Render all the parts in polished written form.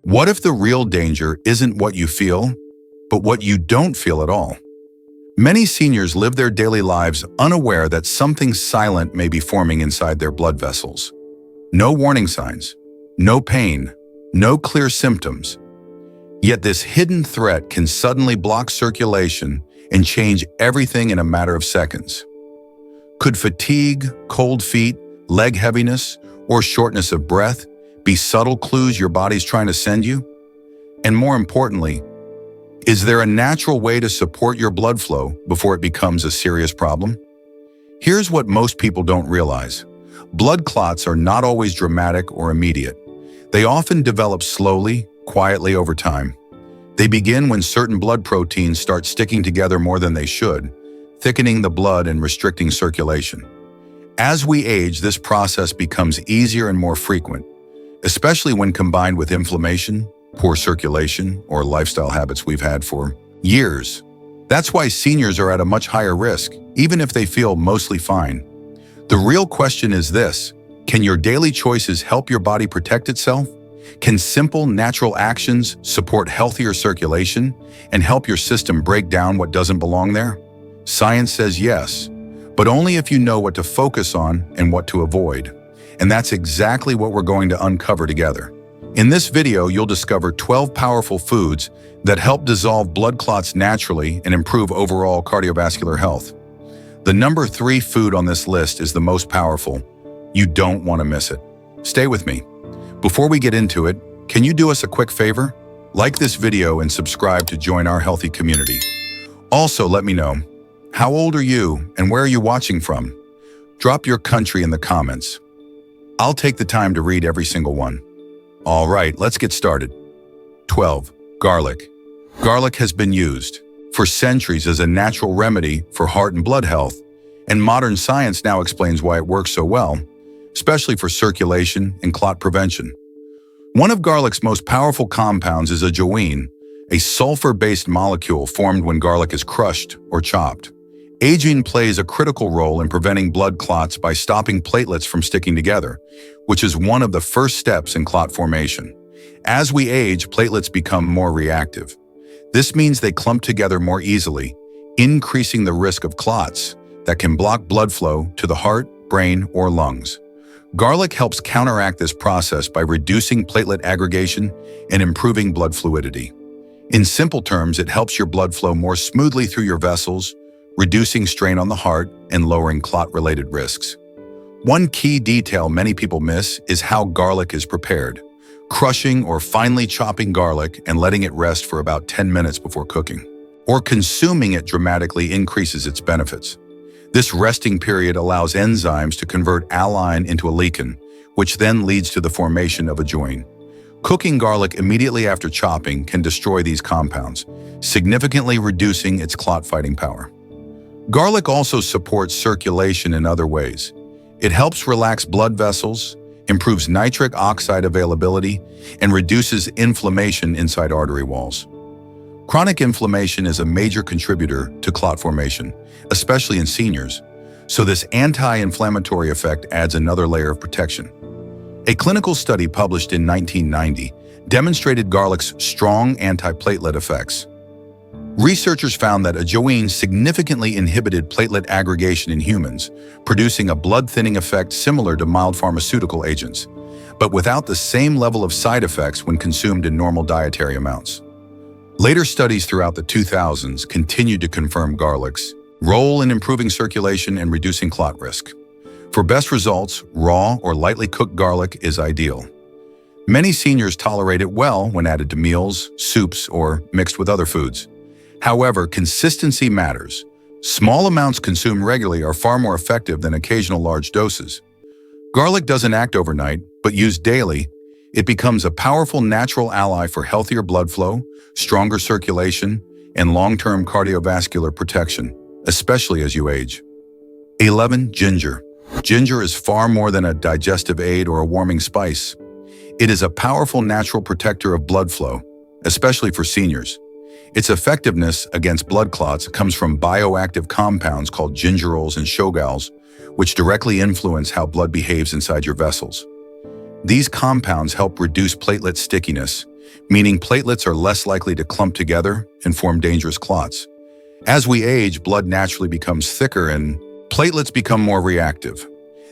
What if the real danger isn't what you feel, but what you don't feel at all? Many seniors live their daily lives unaware that something silent may be forming inside their blood vessels. No warning signs, no pain, no clear symptoms. Yet this hidden threat can suddenly block circulation and change everything in a matter of seconds. Could fatigue, cold feet, leg heaviness, or shortness of breath be subtle clues your body's trying to send you? And more importantly, is there a natural way to support your blood flow before it becomes a serious problem? Here's what most people don't realize. Blood clots are not always dramatic or immediate. They often develop slowly, quietly over time. They begin when certain blood proteins start sticking together more than they should, thickening the blood and restricting circulation. As we age, this process becomes easier and more frequent, especially when combined with inflammation, poor circulation, or lifestyle habits we've had for years. That's why seniors are at a much higher risk, even if they feel mostly fine. The real question is this: can your daily choices help your body protect itself? Can simple, natural actions support healthier circulation and help your system break down what doesn't belong there? Science says yes, but only if you know what to focus on and what to avoid. And that's exactly what we're going to uncover together. In this video, you'll discover 12 powerful foods that help dissolve blood clots naturally and improve overall cardiovascular health. The number 3 food on this list is the most powerful. You don't want to miss it. Stay with me. Before we get into it, can you do us a quick favor? Like this video and subscribe to join our healthy community. Also, let me know, how old are you and where are you watching from? Drop your country in the comments. I'll take the time to read every single one. All right, let's get started. 12. Garlic. Garlic has been used for centuries as a natural remedy for heart and blood health, and modern science now explains why it works so well, especially for circulation and clot prevention. One of garlic's most powerful compounds is ajoine, a sulfur-based molecule formed when garlic is crushed or chopped. Ajoine plays a critical role in preventing blood clots by stopping platelets from sticking together, which is one of the first steps in clot formation. As we age, platelets become more reactive. This means they clump together more easily, increasing the risk of clots that can block blood flow to the heart, brain, or lungs. Garlic helps counteract this process by reducing platelet aggregation and improving blood fluidity. In simple terms, it helps your blood flow more smoothly through your vessels, reducing strain on the heart and lowering clot-related risks. One key detail many people miss is how garlic is prepared. Crushing or finely chopping garlic and letting it rest for about 10 minutes before cooking, or consuming it dramatically increases its benefits. This resting period allows enzymes to convert aligin into alechin, which then leads to the formation of ajoine. Cooking garlic immediately after chopping can destroy these compounds, significantly reducing its clot-fighting power. Garlic also supports circulation in other ways. It helps relax blood vessels, improves nitric oxide availability, and reduces inflammation inside artery walls. Chronic inflammation is a major contributor to clot formation, especially in seniors, so this anti-inflammatory effect adds another layer of protection. A clinical study published in 1990 demonstrated garlic's strong antiplatelet effects. Researchers found that ajoine significantly inhibited platelet aggregation in humans, producing a blood-thinning effect similar to mild pharmaceutical agents, but without the same level of side effects when consumed in normal dietary amounts. Later studies throughout the 2000s continued to confirm garlic's role in improving circulation and reducing clot risk. For best results, raw or lightly cooked garlic is ideal. Many seniors tolerate it well when added to meals, soups, or mixed with other foods. However, consistency matters. Small amounts consumed regularly are far more effective than occasional large doses. Garlic doesn't act overnight, but used daily, it becomes a powerful natural ally for healthier blood flow, stronger circulation, and long-term cardiovascular protection, especially as you age. 11. Ginger. Ginger is far more than a digestive aid or a warming spice. It is a powerful natural protector of blood flow, especially for seniors. Its effectiveness against blood clots comes from bioactive compounds called gingerols and shogalls, which directly influence how blood behaves inside your vessels. These compounds help reduce platelet stickiness, meaning platelets are less likely to clump together and form dangerous clots. As we age, blood naturally becomes thicker and platelets become more reactive.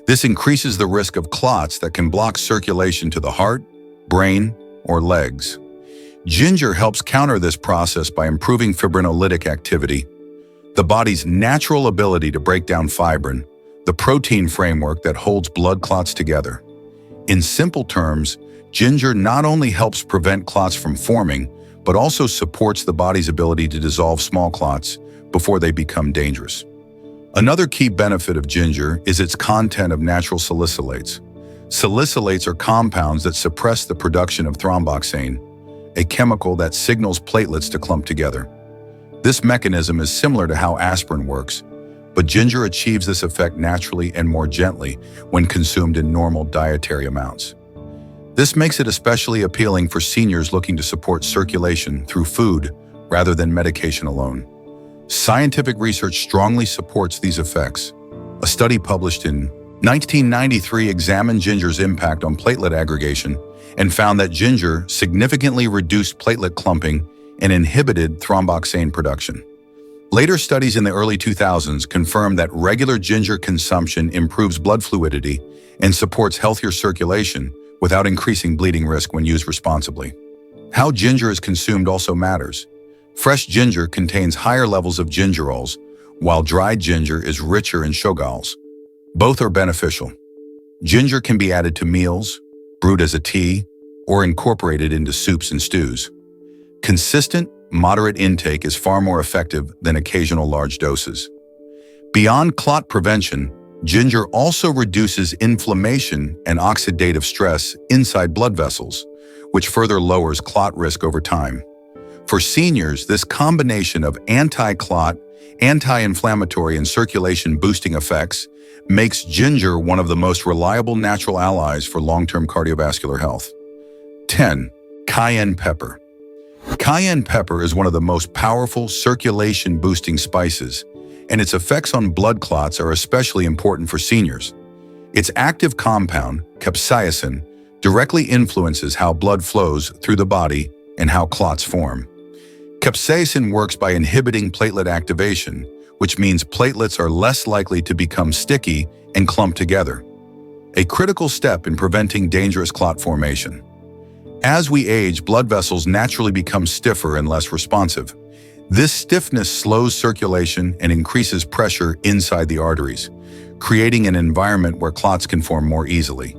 This increases the risk of clots that can block circulation to the heart, brain, or legs. Ginger helps counter this process by improving fibrinolytic activity, the body's natural ability to break down fibrin, the protein framework that holds blood clots together. In simple terms, ginger not only helps prevent clots from forming, but also supports the body's ability to dissolve small clots before they become dangerous. Another key benefit of ginger is its content of natural salicylates. Salicylates are compounds that suppress the production of thromboxane, a chemical that signals platelets to clump together. This mechanism is similar to how aspirin works, but ginger achieves this effect naturally and more gently when consumed in normal dietary amounts. This makes it especially appealing for seniors looking to support circulation through food rather than medication alone. Scientific research strongly supports these effects. A study published in 1993 examined ginger's impact on platelet aggregation and found that ginger significantly reduced platelet clumping and inhibited thromboxane production. Later studies in the early 2000s confirmed that regular ginger consumption improves blood fluidity and supports healthier circulation without increasing bleeding risk when used responsibly. How ginger is consumed also matters. Fresh ginger contains higher levels of gingerols, while dried ginger is richer in shogaols. Both are beneficial. Ginger can be added to meals, brewed as a tea, or incorporated into soups and stews. Consistent, moderate intake is far more effective than occasional large doses. Beyond clot prevention, ginger also reduces inflammation and oxidative stress inside blood vessels, which further lowers clot risk over time. For seniors, this combination of anti-clot, anti-inflammatory, and circulation-boosting effects makes ginger one of the most reliable natural allies for long-term cardiovascular health. 10. Cayenne pepper. Cayenne pepper is one of the most powerful circulation-boosting spices, and its effects on blood clots are especially important for seniors. Its active compound, capsaicin, directly influences how blood flows through the body and how clots form. Capsaicin works by inhibiting platelet activation, which means platelets are less likely to become sticky and clump together, a critical step in preventing dangerous clot formation. As we age, blood vessels naturally become stiffer and less responsive. This stiffness slows circulation and increases pressure inside the arteries, creating an environment where clots can form more easily.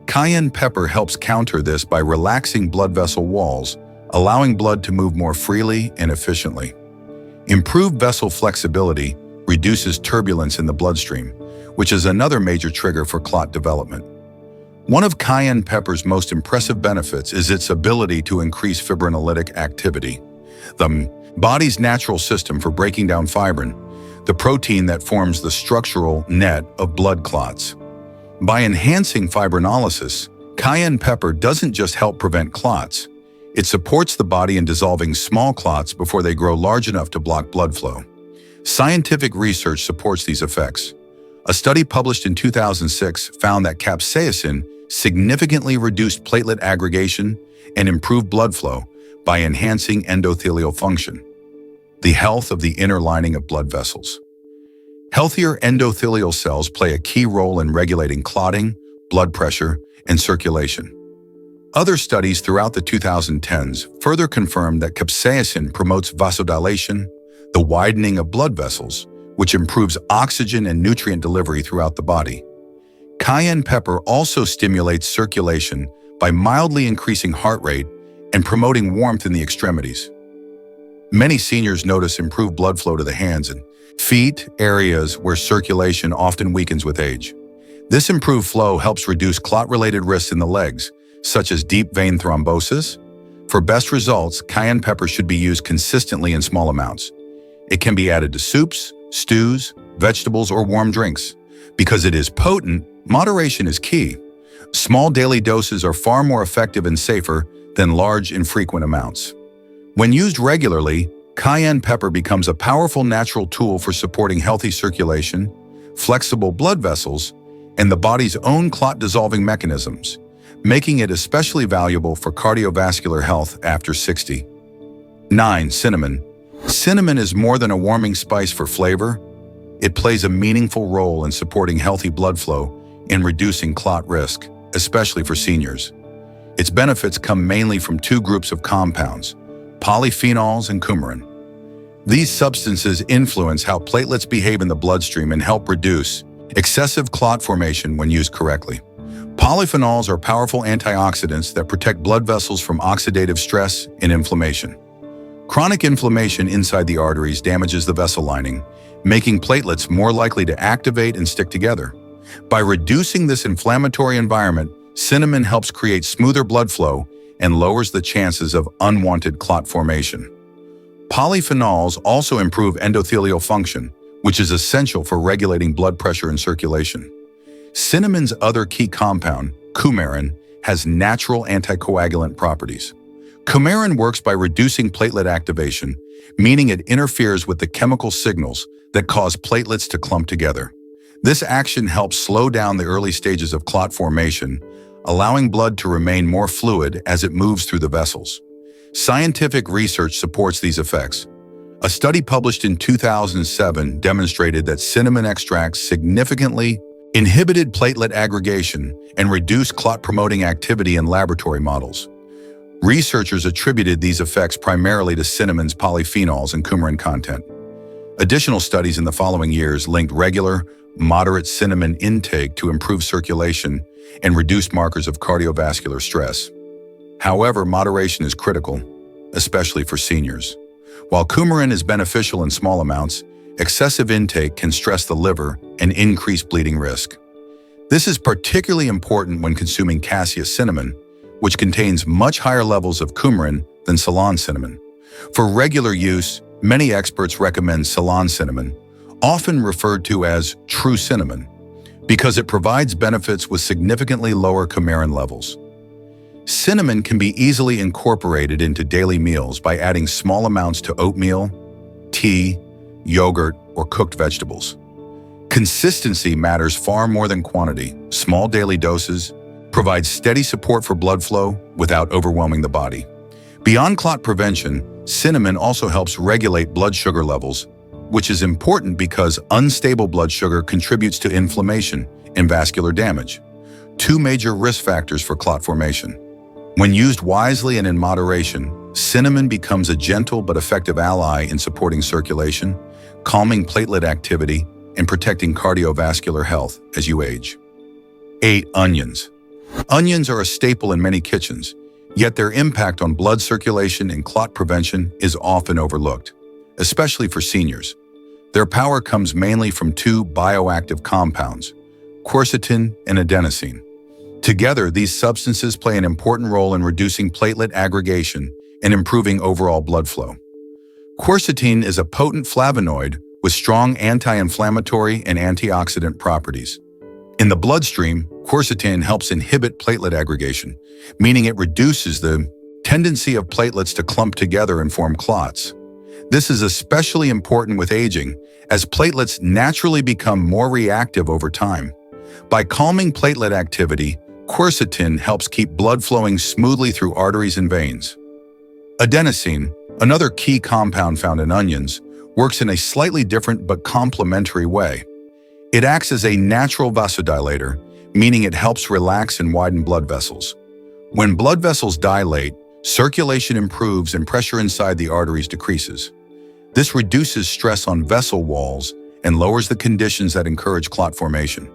Cayenne pepper helps counter this by relaxing blood vessel walls, allowing blood to move more freely and efficiently. Improved vessel flexibility reduces turbulence in the bloodstream, which is another major trigger for clot development. One of cayenne pepper's most impressive benefits is its ability to increase fibrinolytic activity, the body's natural system for breaking down fibrin, the protein that forms the structural net of blood clots. By enhancing fibrinolysis, cayenne pepper doesn't just help prevent clots, it supports the body in dissolving small clots before they grow large enough to block blood flow. Scientific research supports these effects. A study published in 2006 found that capsaicin significantly reduced platelet aggregation and improved blood flow by enhancing endothelial function, the health of the inner lining of blood vessels. Healthier endothelial cells play a key role in regulating clotting, blood pressure, and circulation. Other studies throughout the 2010s further confirmed that capsaicin promotes vasodilation, the widening of blood vessels, which improves oxygen and nutrient delivery throughout the body. Cayenne pepper also stimulates circulation by mildly increasing heart rate and promoting warmth in the extremities. Many seniors notice improved blood flow to the hands and feet, areas where circulation often weakens with age. This improved flow helps reduce clot-related risks in the legs, such as deep vein thrombosis. For best results, cayenne pepper should be used consistently in small amounts. It can be added to soups, stews, vegetables, or warm drinks. Because it is potent, moderation is key. Small daily doses are far more effective and safer than large, infrequent amounts. When used regularly, cayenne pepper becomes a powerful natural tool for supporting healthy circulation, flexible blood vessels, and the body's own clot-dissolving mechanisms, making it especially valuable for cardiovascular health after 60. 9. Cinnamon. Cinnamon is more than a warming spice for flavor. It plays a meaningful role in supporting healthy blood flow and reducing clot risk, especially for seniors. Its benefits come mainly from two groups of compounds, polyphenols and coumarin. These substances influence how platelets behave in the bloodstream and help reduce excessive clot formation when used correctly. Polyphenols are powerful antioxidants that protect blood vessels from oxidative stress and inflammation. Chronic inflammation inside the arteries damages the vessel lining, making platelets more likely to activate and stick together. By reducing this inflammatory environment, cinnamon helps create smoother blood flow and lowers the chances of unwanted clot formation. Polyphenols also improve endothelial function, which is essential for regulating blood pressure and circulation. Cinnamon's other key compound, coumarin, has natural anticoagulant properties. Coumarin works by reducing platelet activation, meaning it interferes with the chemical signals that cause platelets to clump together. This action helps slow down the early stages of clot formation, allowing blood to remain more fluid as it moves through the vessels. Scientific research supports these effects. A study published in 2007 demonstrated that cinnamon extracts significantly inhibited platelet aggregation and reduced clot-promoting activity in laboratory models. Researchers attributed these effects primarily to cinnamon's polyphenols and coumarin content. Additional studies in the following years linked regular, moderate cinnamon intake to improve circulation and reduce markers of cardiovascular stress. However, moderation is critical, especially for seniors. While coumarin is beneficial in small amounts, excessive intake can stress the liver and increase bleeding risk. This is particularly important when consuming cassia cinnamon, which contains much higher levels of coumarin than Ceylon cinnamon. For regular use, many experts recommend Ceylon cinnamon, often referred to as true cinnamon, because it provides benefits with significantly lower coumarin levels. Cinnamon can be easily incorporated into daily meals by adding small amounts to oatmeal, tea, yogurt, or cooked vegetables. Consistency matters far more than quantity. Small daily doses provide steady support for blood flow without overwhelming the body. Beyond clot prevention, cinnamon also helps regulate blood sugar levels, which is important because unstable blood sugar contributes to inflammation and vascular damage, two major risk factors for clot formation. When used wisely and in moderation, cinnamon becomes a gentle but effective ally in supporting circulation, calming platelet activity, and protecting cardiovascular health as you age. 8. Onions. Onions are a staple in many kitchens, yet their impact on blood circulation and clot prevention is often overlooked, especially for seniors. Their power comes mainly from two bioactive compounds, quercetin and adenosine. Together, these substances play an important role in reducing platelet aggregation and improving overall blood flow. Quercetin is a potent flavonoid with strong anti-inflammatory and antioxidant properties. In the bloodstream, quercetin helps inhibit platelet aggregation, meaning it reduces the tendency of platelets to clump together and form clots. This is especially important with aging, as platelets naturally become more reactive over time. By calming platelet activity, quercetin helps keep blood flowing smoothly through arteries and veins. Adenosine, another key compound found in onions, works in a slightly different but complementary way. It acts as a natural vasodilator, meaning it helps relax and widen blood vessels. When blood vessels dilate, circulation improves and pressure inside the arteries decreases. This reduces stress on vessel walls and lowers the conditions that encourage clot formation.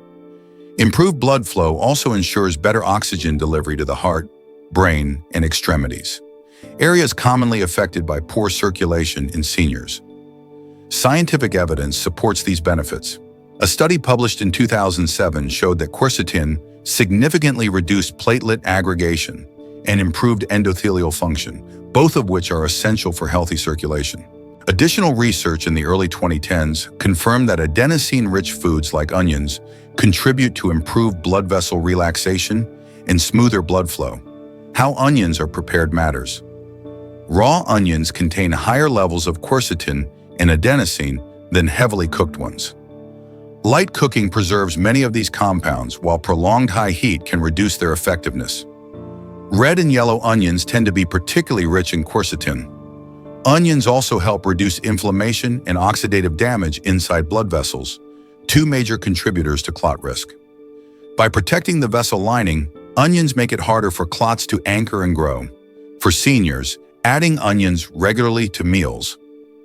Improved blood flow also ensures better oxygen delivery to the heart, brain, and extremities, areas commonly affected by poor circulation in seniors. Scientific evidence supports these benefits. A study published in 2007 showed that quercetin significantly reduced platelet aggregation and improved endothelial function, both of which are essential for healthy circulation. Additional research in the early 2010s confirmed that adenosine-rich foods like onions contribute to improved blood vessel relaxation and smoother blood flow. How onions are prepared matters. Raw onions contain higher levels of quercetin and adenosine than heavily cooked ones. Light cooking preserves many of these compounds, while prolonged high heat can reduce their effectiveness. Red and yellow onions tend to be particularly rich in quercetin. Onions also help reduce inflammation and oxidative damage inside blood vessels, two major contributors to clot risk. By protecting the vessel lining, onions make it harder for clots to anchor and grow. For seniors, adding onions regularly to meals,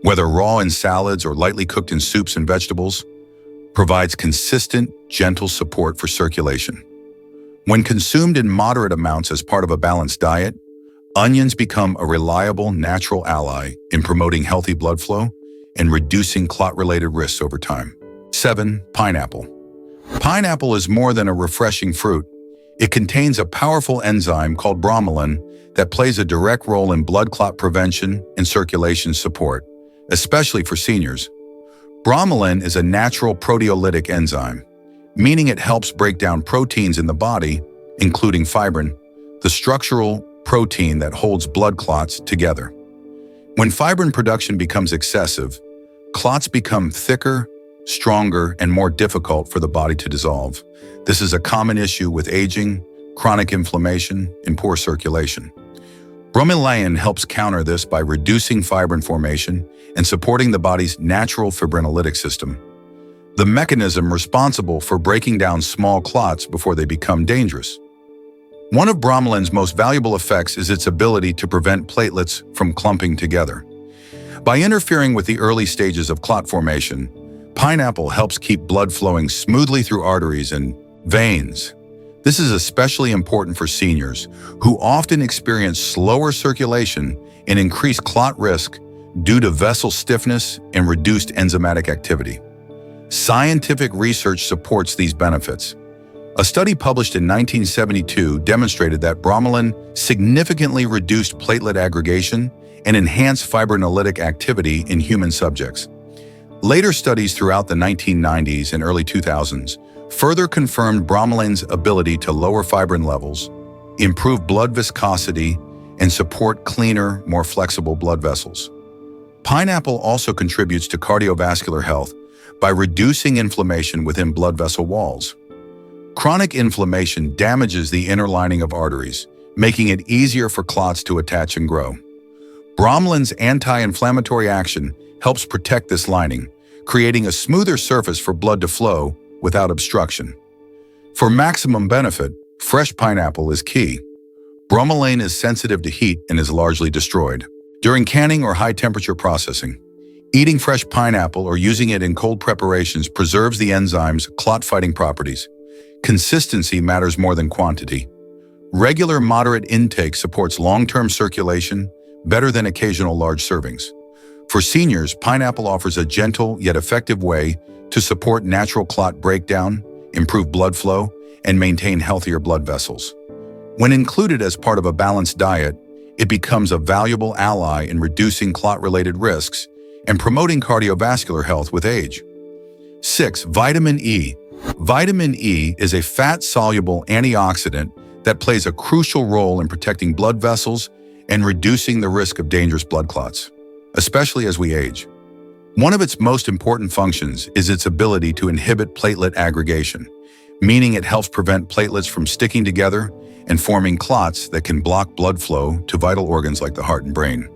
whether raw in salads or lightly cooked in soups and vegetables, provides consistent, gentle support for circulation. When consumed in moderate amounts as part of a balanced diet, onions become a reliable natural ally in promoting healthy blood flow and reducing clot-related risks over time. 7. Pineapple. Pineapple is more than a refreshing fruit. It contains a powerful enzyme called bromelain that plays a direct role in blood clot prevention and circulation support, especially for seniors. Bromelain is a natural proteolytic enzyme, meaning it helps break down proteins in the body, including fibrin, the structural protein that holds blood clots together. When fibrin production becomes excessive, clots become thicker, stronger, and more difficult for the body to dissolve. This is a common issue with aging, chronic inflammation, and poor circulation. Bromelain helps counter this by reducing fibrin formation and supporting the body's natural fibrinolytic system, the mechanism responsible for breaking down small clots before they become dangerous. One of bromelain's most valuable effects is its ability to prevent platelets from clumping together. By interfering with the early stages of clot formation, pineapple helps keep blood flowing smoothly through arteries and veins. This is especially important for seniors who often experience slower circulation and increased clot risk due to vessel stiffness and reduced enzymatic activity. Scientific research supports these benefits. A study published in 1972 demonstrated that bromelain significantly reduced platelet aggregation and enhanced fibrinolytic activity in human subjects. Later studies throughout the 1990s and early 2000s further confirmed bromelain's ability to lower fibrin levels, improve blood viscosity, and support cleaner, more flexible blood vessels. Pineapple also contributes to cardiovascular health by reducing inflammation within blood vessel walls. Chronic inflammation damages the inner lining of arteries, making it easier for clots to attach and grow. Bromelain's anti-inflammatory action helps protect this lining, creating a smoother surface for blood to flow without obstruction. For maximum benefit, fresh pineapple is key. Bromelain is sensitive to heat and is largely destroyed during canning or high-temperature processing. Eating fresh pineapple or using it in cold preparations preserves the enzyme's clot-fighting properties. Consistency matters more than quantity. Regular moderate intake supports long-term circulation better than occasional large servings. For seniors, pineapple offers a gentle yet effective way to support natural clot breakdown, improve blood flow, and maintain healthier blood vessels. When included as part of a balanced diet, it becomes a valuable ally in reducing clot-related risks and promoting cardiovascular health with age. 6. Vitamin E. Vitamin E is a fat-soluble antioxidant that plays a crucial role in protecting blood vessels and reducing the risk of dangerous blood clots, especially as we age. One of its most important functions is its ability to inhibit platelet aggregation, meaning it helps prevent platelets from sticking together and forming clots that can block blood flow to vital organs like the heart and brain.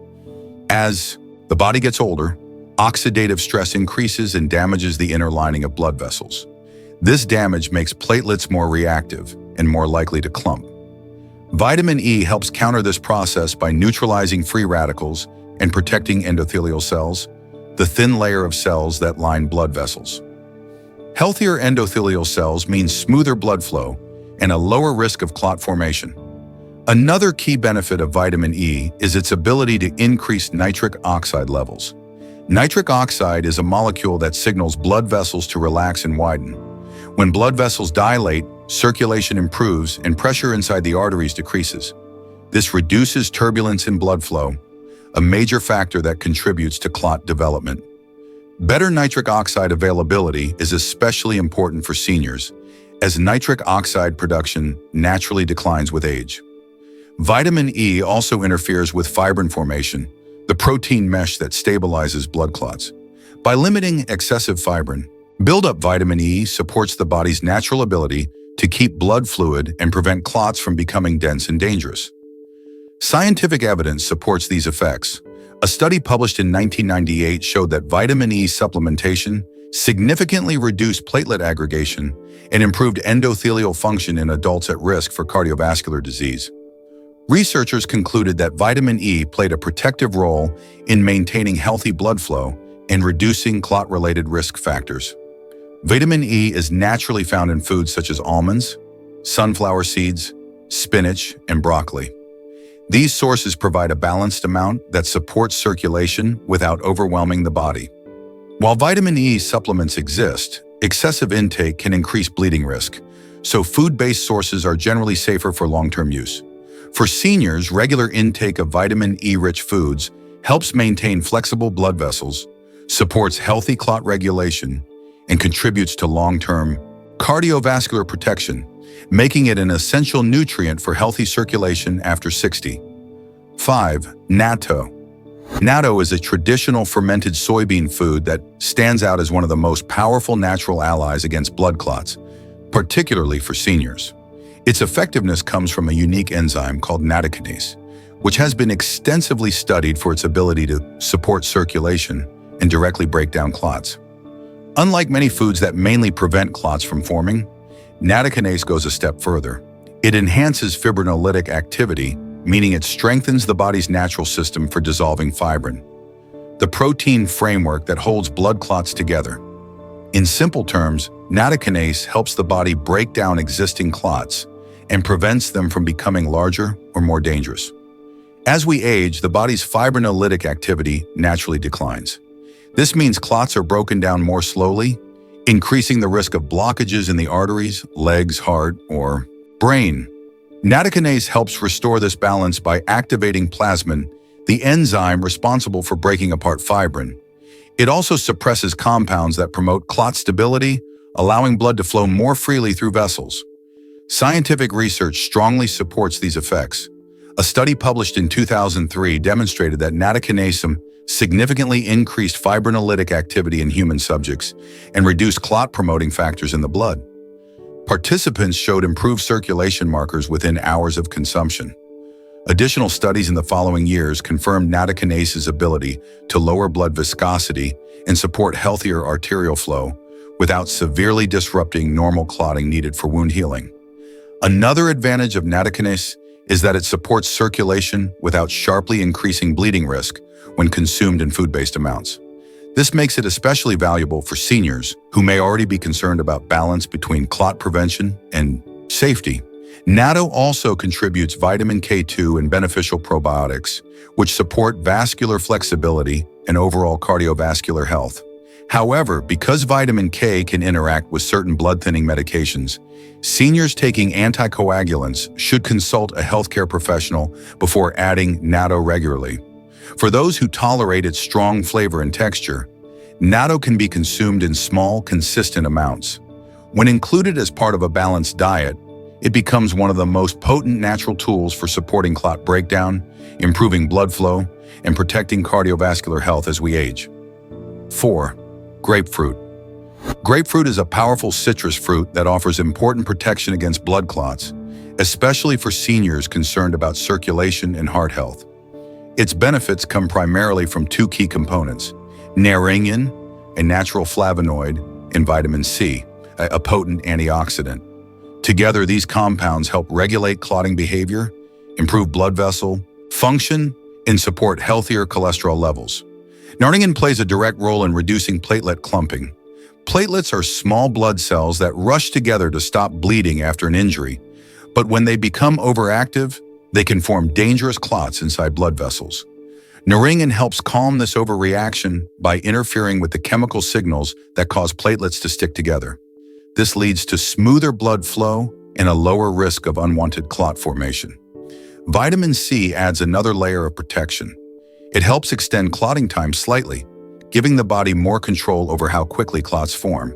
As the body gets older, oxidative stress increases and damages the inner lining of blood vessels. This damage makes platelets more reactive and more likely to clump. Vitamin E helps counter this process by neutralizing free radicals and protecting endothelial cells, the thin layer of cells that line blood vessels. Healthier endothelial cells mean smoother blood flow and a lower risk of clot formation. Another key benefit of vitamin E is its ability to increase nitric oxide levels. Nitric oxide is a molecule that signals blood vessels to relax and widen. When blood vessels dilate, circulation improves and pressure inside the arteries decreases. This reduces turbulence in blood flow, a major factor that contributes to clot development. Better nitric oxide availability is especially important for seniors, as nitric oxide production naturally declines with age. Vitamin E also interferes with fibrin formation, the protein mesh that stabilizes blood clots. By limiting excessive fibrin, buildup vitamin E supports the body's natural ability to keep blood fluid and prevent clots from becoming dense and dangerous. Scientific evidence supports these effects. A study published in 1998 showed that vitamin E supplementation significantly reduced platelet aggregation and improved endothelial function in adults at risk for cardiovascular disease. Researchers concluded that vitamin E played a protective role in maintaining healthy blood flow and reducing clot-related risk factors. Vitamin E is naturally found in foods such as almonds, sunflower seeds, spinach, and broccoli. These sources provide a balanced amount that supports circulation without overwhelming the body. While vitamin E supplements exist, excessive intake can increase bleeding risk, so food-based sources are generally safer for long-term use. For seniors, regular intake of vitamin E-rich foods helps maintain flexible blood vessels, supports healthy clot regulation, and contributes to long-term cardiovascular protection, making it an essential nutrient for healthy circulation after 60. 5. Natto. Natto is a traditional fermented soybean food that stands out as one of the most powerful natural allies against blood clots, particularly for seniors. Its effectiveness comes from a unique enzyme called nattokinase, which has been extensively studied for its ability to support circulation and directly break down clots. Unlike many foods that mainly prevent clots from forming, nattokinase goes a step further. It enhances fibrinolytic activity, meaning it strengthens the body's natural system for dissolving fibrin, the protein framework that holds blood clots together. In simple terms, nattokinase helps the body break down existing clots and prevents them from becoming larger or more dangerous. As we age, the body's fibrinolytic activity naturally declines. This means clots are broken down more slowly, increasing the risk of blockages in the arteries, legs, heart, or brain. Nattokinase helps restore this balance by activating plasmin, the enzyme responsible for breaking apart fibrin. It also suppresses compounds that promote clot stability, allowing blood to flow more freely through vessels. Scientific research strongly supports these effects. A study published in 2003 demonstrated that nattokinase significantly increased fibrinolytic activity in human subjects and reduced clot-promoting factors in the blood. Participants showed improved circulation markers within hours of consumption. Additional studies in the following years confirmed nattokinase ability to lower blood viscosity and support healthier arterial flow without severely disrupting normal clotting needed for wound healing. Another advantage of nattokinase is that it supports circulation without sharply increasing bleeding risk when consumed in food-based amounts. This makes it especially valuable for seniors who may already be concerned about balance between clot prevention and safety. Natto also contributes vitamin K2 and beneficial probiotics, which support vascular flexibility and overall cardiovascular health. However, because vitamin K can interact with certain blood-thinning medications, seniors taking anticoagulants should consult a healthcare professional before adding natto regularly. For those who tolerate its strong flavor and texture, natto can be consumed in small, consistent amounts. When included as part of a balanced diet, it becomes one of the most potent natural tools for supporting clot breakdown, improving blood flow, and protecting cardiovascular health as we age. 4. Grapefruit. Grapefruit is a powerful citrus fruit that offers important protection against blood clots, especially for seniors concerned about circulation and heart health. Its benefits come primarily from two key components: naringin, a natural flavonoid, and vitamin C, a potent antioxidant. Together, these compounds help regulate clotting behavior, improve blood vessel function, and support healthier cholesterol levels. Naringin plays a direct role in reducing platelet clumping. Platelets are small blood cells that rush together to stop bleeding after an injury, but when they become overactive, they can form dangerous clots inside blood vessels. Naringin helps calm this overreaction by interfering with the chemical signals that cause platelets to stick together. This leads to smoother blood flow and a lower risk of unwanted clot formation. Vitamin C adds another layer of protection. It helps extend clotting time slightly, giving the body more control over how quickly clots form.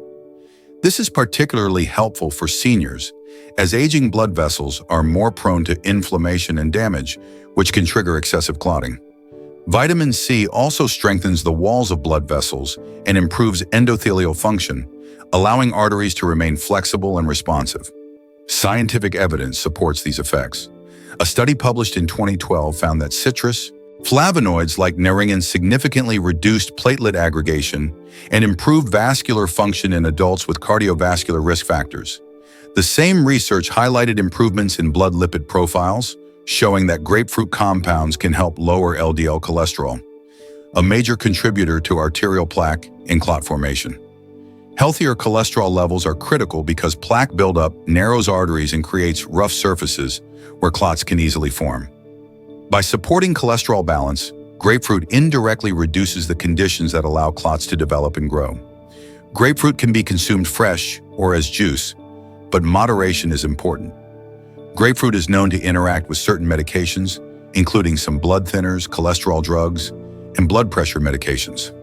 This is particularly helpful for seniors, as aging blood vessels are more prone to inflammation and damage, which can trigger excessive clotting. Vitamin C also strengthens the walls of blood vessels and improves endothelial function, allowing arteries to remain flexible and responsive. Scientific evidence supports these effects. A study published in 2012 found that citrus, flavonoids like nerringin significantly reduced platelet aggregation and improved vascular function in adults with cardiovascular risk factors. The same research highlighted improvements in blood lipid profiles, showing that grapefruit compounds can help lower LDL cholesterol, a major contributor to arterial plaque and clot formation. Healthier cholesterol levels are critical because plaque buildup narrows arteries and creates rough surfaces where clots can easily form. By supporting cholesterol balance, grapefruit indirectly reduces the conditions that allow clots to develop and grow. Grapefruit can be consumed fresh or as juice, but moderation is important. Grapefruit is known to interact with certain medications, including some blood thinners, cholesterol drugs, and blood pressure medications.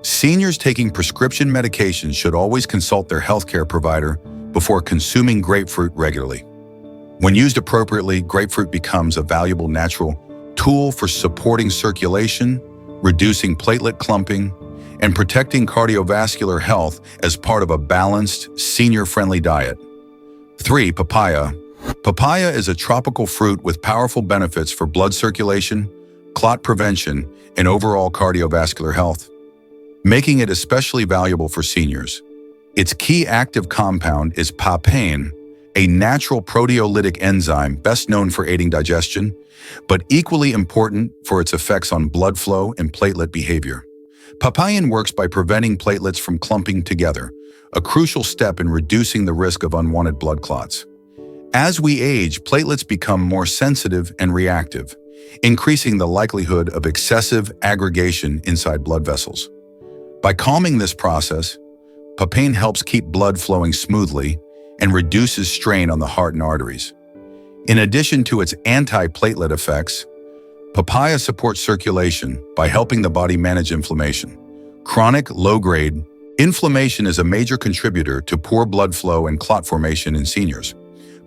Seniors taking prescription medications should always consult their healthcare provider before consuming grapefruit regularly. When used appropriately, grapefruit becomes a valuable natural tool for supporting circulation, reducing platelet clumping, and protecting cardiovascular health as part of a balanced, senior-friendly diet. 3. Papaya. Papaya is a tropical fruit with powerful benefits for blood circulation, clot prevention, and overall cardiovascular health, making it especially valuable for seniors. Its key active compound is papain, a natural proteolytic enzyme best known for aiding digestion, but equally important for its effects on blood flow and platelet behavior. Papain works by preventing platelets from clumping together, a crucial step in reducing the risk of unwanted blood clots. As we age, platelets become more sensitive and reactive, increasing the likelihood of excessive aggregation inside blood vessels. By calming this process, papain helps keep blood flowing smoothly and reduces strain on the heart and arteries. In addition to its anti-platelet effects, papaya supports circulation by helping the body manage inflammation. Chronic, low-grade inflammation is a major contributor to poor blood flow and clot formation in seniors.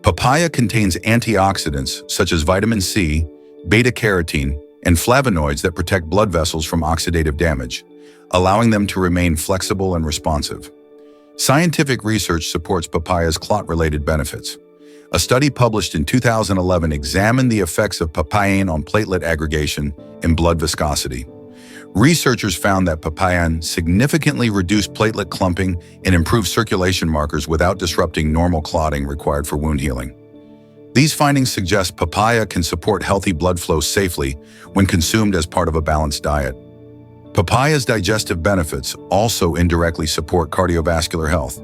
Papaya contains antioxidants such as vitamin C, beta-carotene, and flavonoids that protect blood vessels from oxidative damage, allowing them to remain flexible and responsive. Scientific research supports papaya's clot-related benefits. A study published in 2011 examined the effects of papain on platelet aggregation and blood viscosity. Researchers found that papain significantly reduced platelet clumping and improved circulation markers without disrupting normal clotting required for wound healing. These findings suggest papaya can support healthy blood flow safely when consumed as part of a balanced diet. Papaya's digestive benefits also indirectly support cardiovascular health.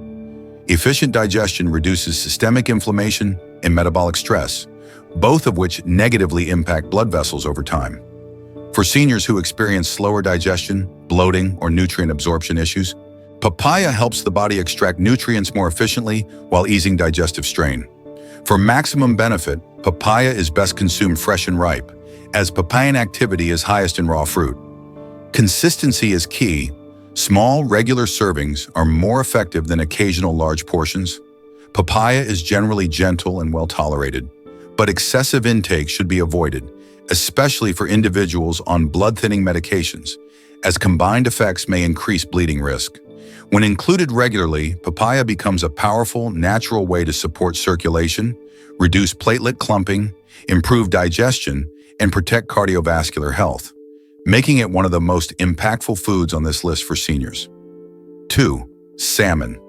Efficient digestion reduces systemic inflammation and metabolic stress, both of which negatively impact blood vessels over time. For seniors who experience slower digestion, bloating, or nutrient absorption issues, papaya helps the body extract nutrients more efficiently while easing digestive strain. For maximum benefit, papaya is best consumed fresh and ripe, as papain activity is highest in raw fruit. Consistency is key. Small, regular servings are more effective than occasional large portions. Papaya is generally gentle and well tolerated, but excessive intake should be avoided, especially for individuals on blood-thinning medications, as combined effects may increase bleeding risk. When included regularly, papaya becomes a powerful, natural way to support circulation, reduce platelet clumping, improve digestion, and protect cardiovascular health, making it one of the most impactful foods on this list for seniors. 2. Salmon.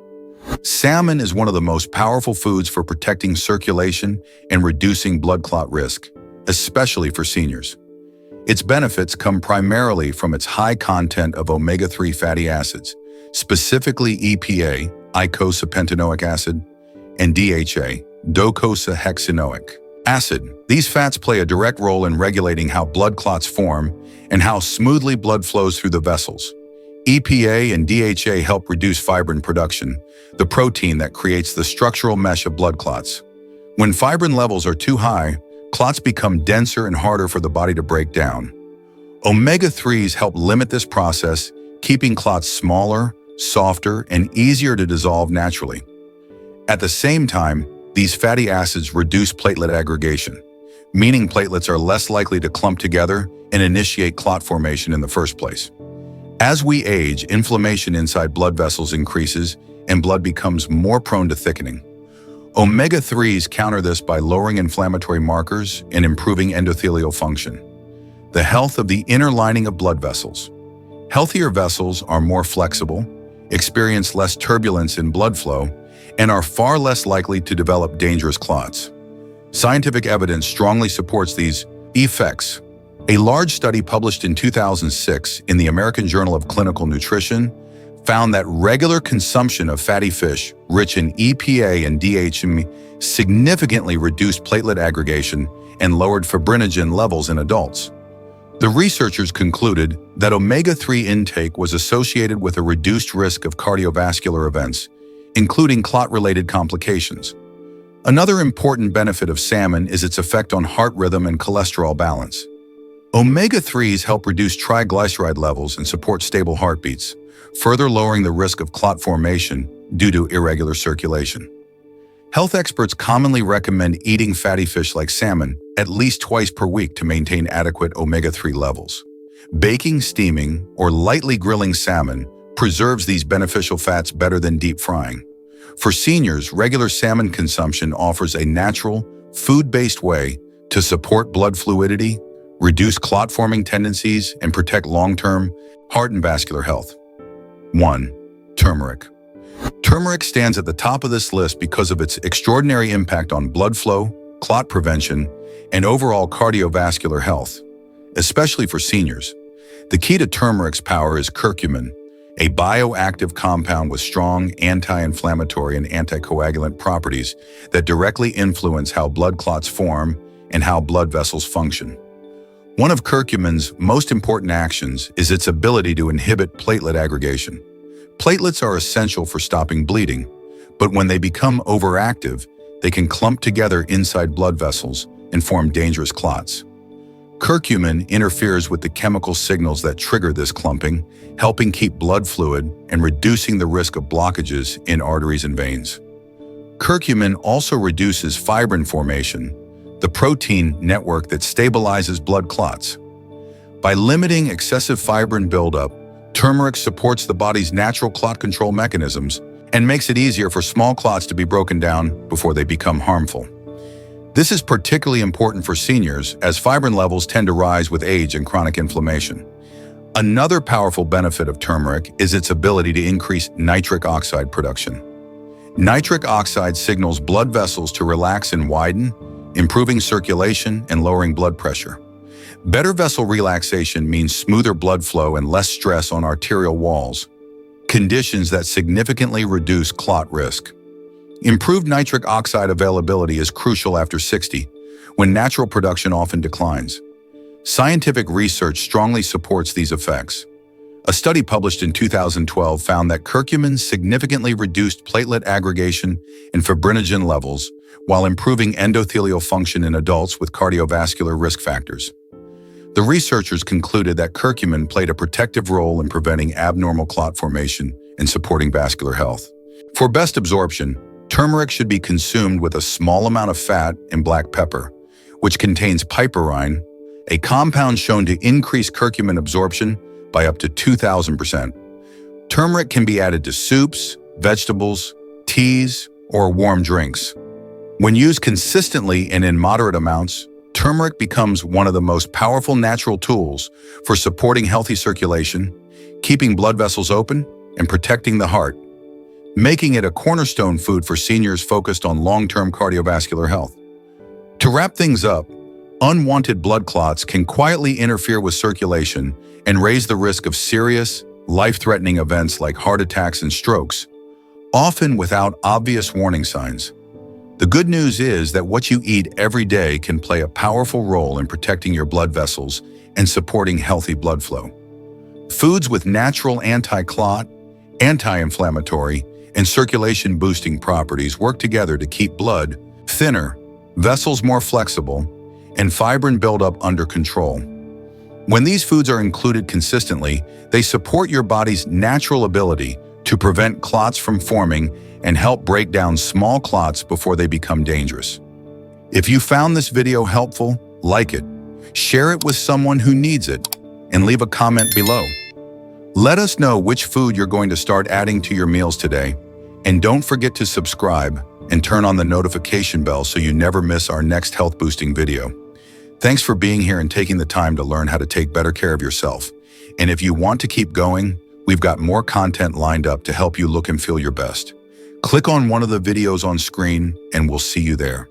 Salmon is one of the most powerful foods for protecting circulation and reducing blood clot risk, especially for seniors. Its benefits come primarily from its high content of omega-3 fatty acids, specifically EPA, eicosapentaenoic acid, and DHA, docosahexaenoic acid. These fats play a direct role in regulating how blood clots form and how smoothly blood flows through the vessels. EPA and DHA help reduce fibrin production, the protein that creates the structural mesh of blood clots. When fibrin levels are too high, clots become denser and harder for the body to break down. Omega-3s help limit this process, keeping clots smaller, softer, and easier to dissolve naturally. At the same time, these fatty acids reduce platelet aggregation, meaning platelets are less likely to clump together and initiate clot formation in the first place. As we age, inflammation inside blood vessels increases and blood becomes more prone to thickening. Omega-3s counter this by lowering inflammatory markers and improving endothelial function. The health of the inner lining of blood vessels. Healthier vessels are more flexible, experience less turbulence in blood flow, and are far less likely to develop dangerous clots. Scientific evidence strongly supports these effects. A large study published in 2006 in the American Journal of Clinical Nutrition found that regular consumption of fatty fish rich in EPA and DHA significantly reduced platelet aggregation and lowered fibrinogen levels in adults. The researchers concluded that omega-3 intake was associated with a reduced risk of cardiovascular events, including clot-related complications. Another important benefit of salmon is its effect on heart rhythm and cholesterol balance. Omega-3s help reduce triglyceride levels and support stable heartbeats, further lowering the risk of clot formation due to irregular circulation. Health experts commonly recommend eating fatty fish like salmon at least twice per week to maintain adequate omega-3 levels. Baking, steaming, or lightly grilling salmon preserves these beneficial fats better than deep frying. For seniors, regular salmon consumption offers a natural, food-based way to support blood fluidity, reduce clot-forming tendencies, and protect long-term heart and vascular health. 1. Turmeric. Turmeric stands at the top of this list because of its extraordinary impact on blood flow, clot prevention, and overall cardiovascular health, especially for seniors. The key to turmeric's power is curcumin, a bioactive compound with strong anti-inflammatory and anticoagulant properties that directly influence how blood clots form and how blood vessels function. One of curcumin's most important actions is its ability to inhibit platelet aggregation. Platelets are essential for stopping bleeding, but when they become overactive, they can clump together inside blood vessels and form dangerous clots. Curcumin interferes with the chemical signals that trigger this clumping, helping keep blood fluid and reducing the risk of blockages in arteries and veins. Curcumin also reduces fibrin formation, the protein network that stabilizes blood clots. By limiting excessive fibrin buildup, turmeric supports the body's natural clot control mechanisms and makes it easier for small clots to be broken down before they become harmful. This is particularly important for seniors as fibrin levels tend to rise with age and chronic inflammation. Another powerful benefit of turmeric is its ability to increase nitric oxide production. Nitric oxide signals blood vessels to relax and widen, improving circulation and lowering blood pressure. Better vessel relaxation means smoother blood flow and less stress on arterial walls, conditions that significantly reduce clot risk. Improved nitric oxide availability is crucial after 60, when natural production often declines. Scientific research strongly supports these effects. A study published in 2012 found that curcumin significantly reduced platelet aggregation and fibrinogen levels while improving endothelial function in adults with cardiovascular risk factors. The researchers concluded that curcumin played a protective role in preventing abnormal clot formation and supporting vascular health. For best absorption, turmeric should be consumed with a small amount of fat and black pepper, which contains piperine, a compound shown to increase curcumin absorption by up to 2,000%. Turmeric can be added to soups, vegetables, teas, or warm drinks. When used consistently and in moderate amounts, turmeric becomes one of the most powerful natural tools for supporting healthy circulation, keeping blood vessels open, and protecting the heart, making it a cornerstone food for seniors focused on long-term cardiovascular health. To wrap things up, unwanted blood clots can quietly interfere with circulation and raise the risk of serious, life-threatening events like heart attacks and strokes, often without obvious warning signs. The good news is that what you eat every day can play a powerful role in protecting your blood vessels and supporting healthy blood flow. Foods with natural anti-clot, anti-inflammatory, and circulation-boosting properties work together to keep blood thinner, vessels more flexible, and fibrin buildup under control. When these foods are included consistently, they support your body's natural ability to prevent clots from forming and help break down small clots before they become dangerous. If you found this video helpful, like it, share it with someone who needs it, and leave a comment below. Let us know which food you're going to start adding to your meals today, and don't forget to subscribe and turn on the notification bell so you never miss our next health-boosting video. Thanks for being here and taking the time to learn how to take better care of yourself. And if you want to keep going, we've got more content lined up to help you look and feel your best. Click on one of the videos on screen and we'll see you there.